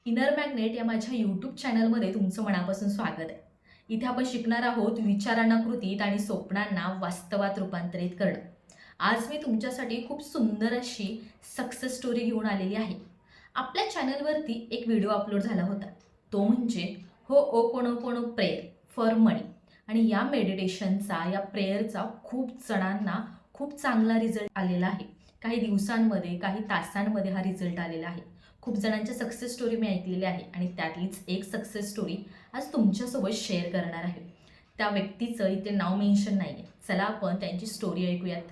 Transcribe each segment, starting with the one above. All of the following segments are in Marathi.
इनर मॅग्नेट या माझ्या यूट्यूब चॅनलमध्ये तुमचं मनापासून स्वागत आहे. इथे आपण शिकणार आहोत विचारांना कृतीत आणि स्वप्नांना वास्तवात रूपांतरित करणं. आज मी तुमच्यासाठी खूप सुंदर अशी सक्सेस स्टोरी घेऊन आलेली आहे. आपल्या चॅनलवरती एक व्हिडिओ अपलोड झाला होता, तो म्हणजे होओपोनोपोनो प्रेयर फॉर मनी. आणि या मेडिटेशनचा, या प्रेयरचा खूप जणांना खूप चांगला रिझल्ट आलेला आहे. काही दिवसांमध्ये, काही तासांमध्ये हा रिझल्ट आलेला आहे. खूप जणांच्या सक्सेस स्टोरी मी ऐकलेल्या आहे आणि त्यातलीच एक सक्सेस स्टोरी आज तुमच्यासोबत शेअर करणार आहे. त्या व्यक्तीचं इथे नाव मेन्शन नाही आहे. चला आपण त्यांची स्टोरी ऐकूयात.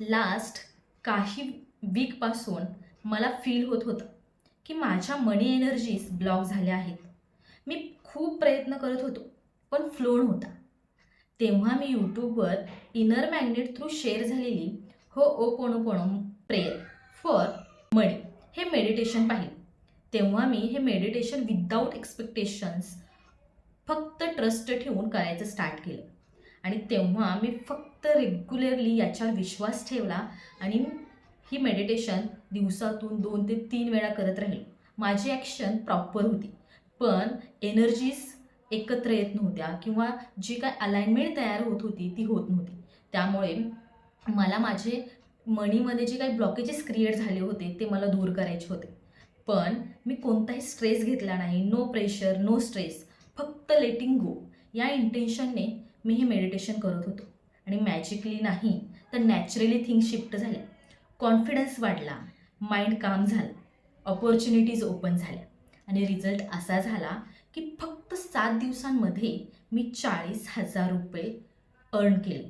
लास्ट काही वीकपासून मला फील होत होतं की माझ्या मनी एनर्जीज ब्लॉक झाल्या आहेत. मी खूप प्रयत्न करत होतो पण फ्लो नव्हता. तेव्हा मी यूट्यूबवर इनर मॅग्नेट थ्रू शेअर झालेली होओपोनोपोनो प्रेयर फॉर मनी हे मेडिटेशन पाहिले. तेव्हा मी हे मेडिटेशन विदाऊट एक्सपेक्टेशन्स फक्त ट्रस्ट ठेवून करायचं स्टार्ट केलं. आणि तेव्हा मी फक्त रेग्युलरली याच्यावर विश्वास ठेवला आणि ही मेडिटेशन दिवसातून 2 ते 3 वेळा करत राहिलो. माझी ॲक्शन प्रॉपर होती पण एनर्जीज एकत्र येत नव्हत्या किंवा जी काय अलाइनमेंट तयार होत होती ती होत नव्हती. त्यामुळे मला माझे मनीमध्ये जे काही ब्लॉकेजेस क्रिएट झाले होते ते मला दूर करायचे होते. पण मी कोणताही स्ट्रेस घेतला नाही. नो प्रेशर, नो स्ट्रेस, फक्त लेटिंग गो या इंटेन्शनने मी हे मेडिटेशन करत होतो. आणि मॅजिकली नाही तर नॅचरली थिंग्स शिफ्ट झाल्या. कॉन्फिडन्स वाढला, माइंड काम झालं, ऑपॉर्च्युनिटीज ओपन झाल्या आणि रिझल्ट असा झाला की फक्त 7 दिवसांमध्ये मी 40,000 रुपये अर्न केले.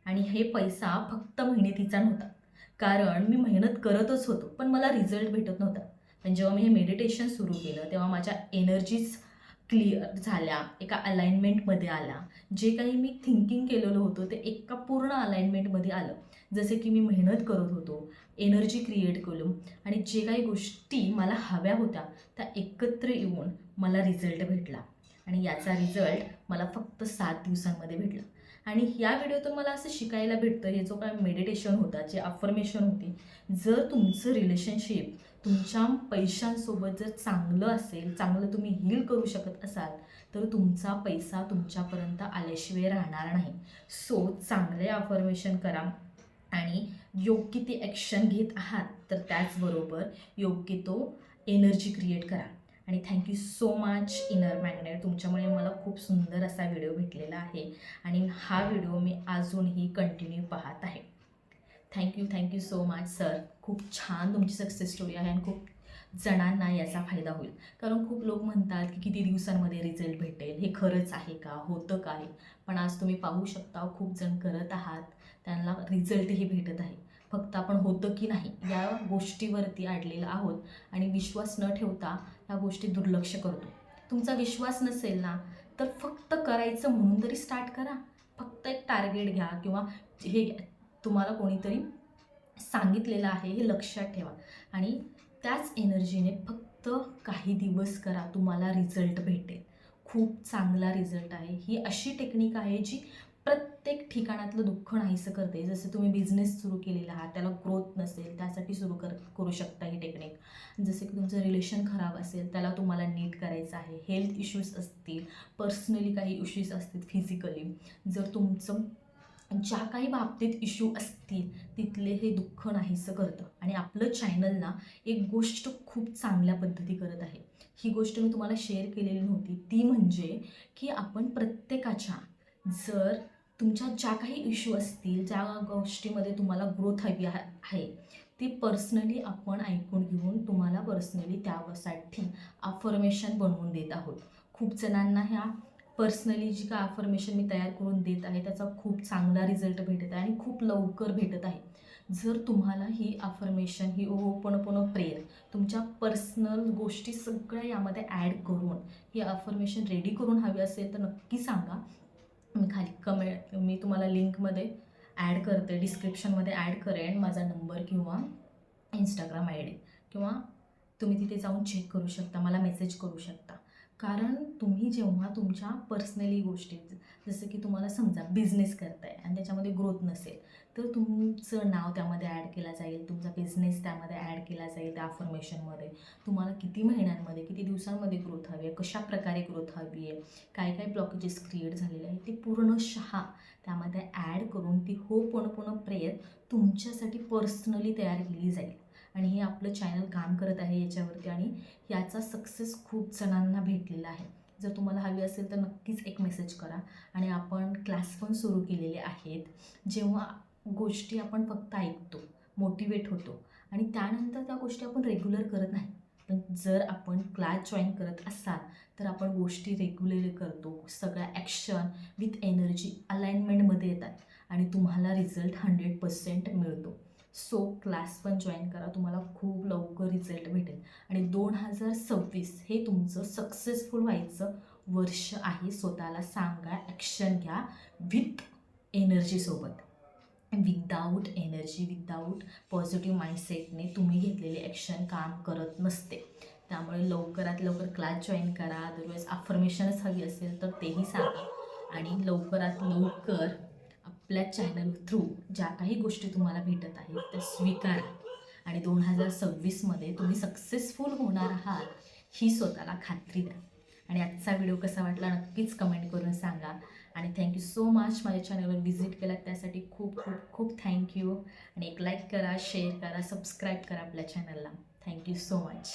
आणि हे पैसा फक्त मेहनतीचा नव्हता, कारण मी मेहनत करतच होतो पण मला रिझल्ट भेटत नव्हता. पण जेव्हा मी हे मेडिटेशन सुरू केलं तेव्हा माझ्या एनर्जीज क्लिअर झाल्या, एका अलाइनमेंटमध्ये आला. जे काही मी थिंकिंग केलेलं होतं ते एका पूर्ण अलाइनमेंटमध्ये आलं. जसे की मी मेहनत करत होतो, एनर्जी क्रिएट केलो आणि जे काही गोष्टी मला हव्या होत्या त्या एकत्र येऊन मला रिझल्ट भेटला. आणि याचा रिझल्ट मला फक्त 7 दिवसांमध्ये भेटला. आणि या व्हिडिओतून मला असं शिकायला भेटतं, हे जो काय मेडिटेशन होता, जे अफर्मेशन होती, जर तुमचं रिलेशनशिप तुमच्या पैशांसोबत जर चांगलं असेल, चांगलं तुम्ही हील करू शकत असाल तर तुमचा पैसा तुमच्यापर्यंत आल्याशिवाय राहणार नाही. सो चांगले अफर्मेशन करा आणि योग्य ती ॲक्शन घेत आहात तर त्याचबरोबर योग्य तो एनर्जी क्रिएट करा. आणि thank you so much inner magnet, तुमच्यामुळे मला खूप सुंदर असा व्हिडिओ भेटलेला आहे आणि हा व्हिडिओ मी अजूनही कंटिन्यू पाहत आहे. Thank you so much sir. खूप छान तुमची सक्सेस स्टोरी आहे आणि खूप जणांना याचा फायदा होईल. कारण खूप लोक म्हणतात की किती दिवसांमध्ये रिझल्ट भेटेल, हे खरंच आहे का, होतं काय? पण आज तुम्ही पाहू शकता खूप जण करत आहात, त्यांना रिझल्टही भेटत आहे. फक्त आपण होतं की नाही या गोष्टीवरती अडलेलो आहोत आणि विश्वास न ठेवता या गोष्टी दुर्लक्ष करतो. तुमचा विश्वास नसेल ना तर फक्त करायचं म्हणून तरी स्टार्ट करा. फक्त एक टार्गेट घ्या किंवा हे तुम्हाला कोणीतरी सांगितलेलं आहे हे लक्षात ठेवा आणि त्याच एनर्जीने फक्त काही दिवस करा, तुम्हाला रिझल्ट भेटेल. खूप चांगला रिझल्ट आहे. ही अशी टेक्निक आहे जी प्रत्येक ठिकाणातलं दुःख नाहीसं करते. जसं तुम्ही बिझनेस सुरू केलेला आहात, त्याला ग्रोथ नसेल त्यासाठी करू शकता ही टेक्निक. जसं की तुमचं रिलेशन खराब असेल त्याला तुम्हाला नीट करायचं आहे. हेल्थ इश्यूज असतील, पर्सनली काही इश्यूज असतील फिजिकली, जर तुमचं ज्या काही बाबतीत इश्यू असतील तिथले हे दुःख नाहीसं करतं. आणि आपलं चॅनल ना एक गोष्ट खूप चांगल्या पद्धती करत आहे. ही गोष्ट मी तुम्हाला शेअर केलेली नव्हती, ती म्हणजे की आपण प्रत्येकाच्या, जर तुमच्या ज्या काही इश्यू असतील, ज्या गोष्टीमध्ये तुम्हाला ग्रोथ हवी आहे ती पर्सनली आपण ऐकून घेऊन तुम्हाला पर्सनली त्यासाठी अफर्मेशन बनवून देत आहोत. खूप जणांना ह्या पर्सनली जी काय अफर्मेशन मी तयार करून देत आहे त्याचा खूप चांगला रिझल्ट भेटत आहे आणि खूप लवकर भेटत आहे. जर तुम्हाला ही अफर्मेशन, ही होओपोनोपोनो प्रेयर, तुमच्या पर्सनल गोष्टी सगळ्या यामध्ये ॲड करून ही अफर्मेशन रेडी करून हवी असेल तर नक्की सांगा. मी खाली मी तुम्हाला लिंकमध्ये ॲड करते, डिस्क्रिप्शनमध्ये ॲड करेन माझा नंबर किंवा इंस्टाग्राम ID, किंवा तुम्ही तिथे जाऊन चेक करू शकता, मला मेसेज करू शकता. कारण तुम्ही जेव्हा तुमच्या पर्सनली गोष्टी, जसं की तुम्हाला समजा बिझनेस करताय आणि त्याच्यामध्ये ग्रोथ नसेल, तर तुमचं नाव त्यामध्ये ॲड केला जाईल, तुमचा बिझनेस त्यामध्ये ॲड केला जाईल. त्या अफर्मेशनमध्ये तुम्हाला किती महिन्यांमध्ये, किती दिवसांमध्ये ग्रोथ हवी आहे, कशा प्रकारे ग्रोथ हवी आहे, काय काय ब्लॉकेजेस क्रिएट झालेले आहेत, ते पूर्णशः त्यामध्ये ॲड करून ती होपणपण प्रेयर तुमच्यासाठी पर्सनली तयार केली जाईल. आणि हे आपलं चॅनल काम करत आहे याच्यावरती, आणि याचा सक्सेस खूप जणांना भेटलेला आहे. जर तुम्हाला हवी असेल तर नक्कीच एक मेसेज करा. आणि आपण क्लास पण सुरू केलेले आहेत. जेव्हा गोष्टी आपण फक्त ऐकतो, मोटिवेट होतो आणि त्यानंतर त्या गोष्टी आपण रेग्युलर करत नाही. पण जर आपण क्लास जॉईन करत असाल तर आपण गोष्टी रेग्युलर करतो, सगळ्या ॲक्शन विथ एनर्जी अलाइनमेंटमध्ये येतात आणि तुम्हाला रिझल्ट 100% मिळतो. सो क्लास पण जॉईन करा, तुम्हाला खूप लवकर रिझल्ट भेटेल. आणि 2026 हे तुमचं सक्सेसफुल व्हायचं वर्ष आहे. स्वतःला सांगा, ॲक्शन घ्या विथ एनर्जीसोबत. विदाऊट एनर्जी, विदाऊट पॉझिटिव्ह माइंडसेटने तुम्ही घेतलेले ॲक्शन काम करत नसते. त्यामुळे लवकरात लवकर क्लास जॉईन करा. अदरवाईज अफर्मेशनच हवी असेल तर तेही सांगा. आणि लवकरात लवकर आपल्या चॅनल थ्रू ज्या काही गोष्टी तुम्हाला भेटत आहेत त्या स्वीकारा. आणि 2026मध्ये तुम्ही सक्सेसफुल होणार आहात ही स्वतःला खात्री द्या. आणि आजचा व्हिडिओ कसा वाटला नक्कीच कमेंट करून सांगा. आणि थँक्यू सो मच माझ्या चॅनलवर व्हिजिट केलात त्यासाठी खूप खूप खूप थँक्यू. आणि एक लाईक करा, शेअर करा, सबस्क्राईब करा आपल्या चॅनलला. Thank you so much.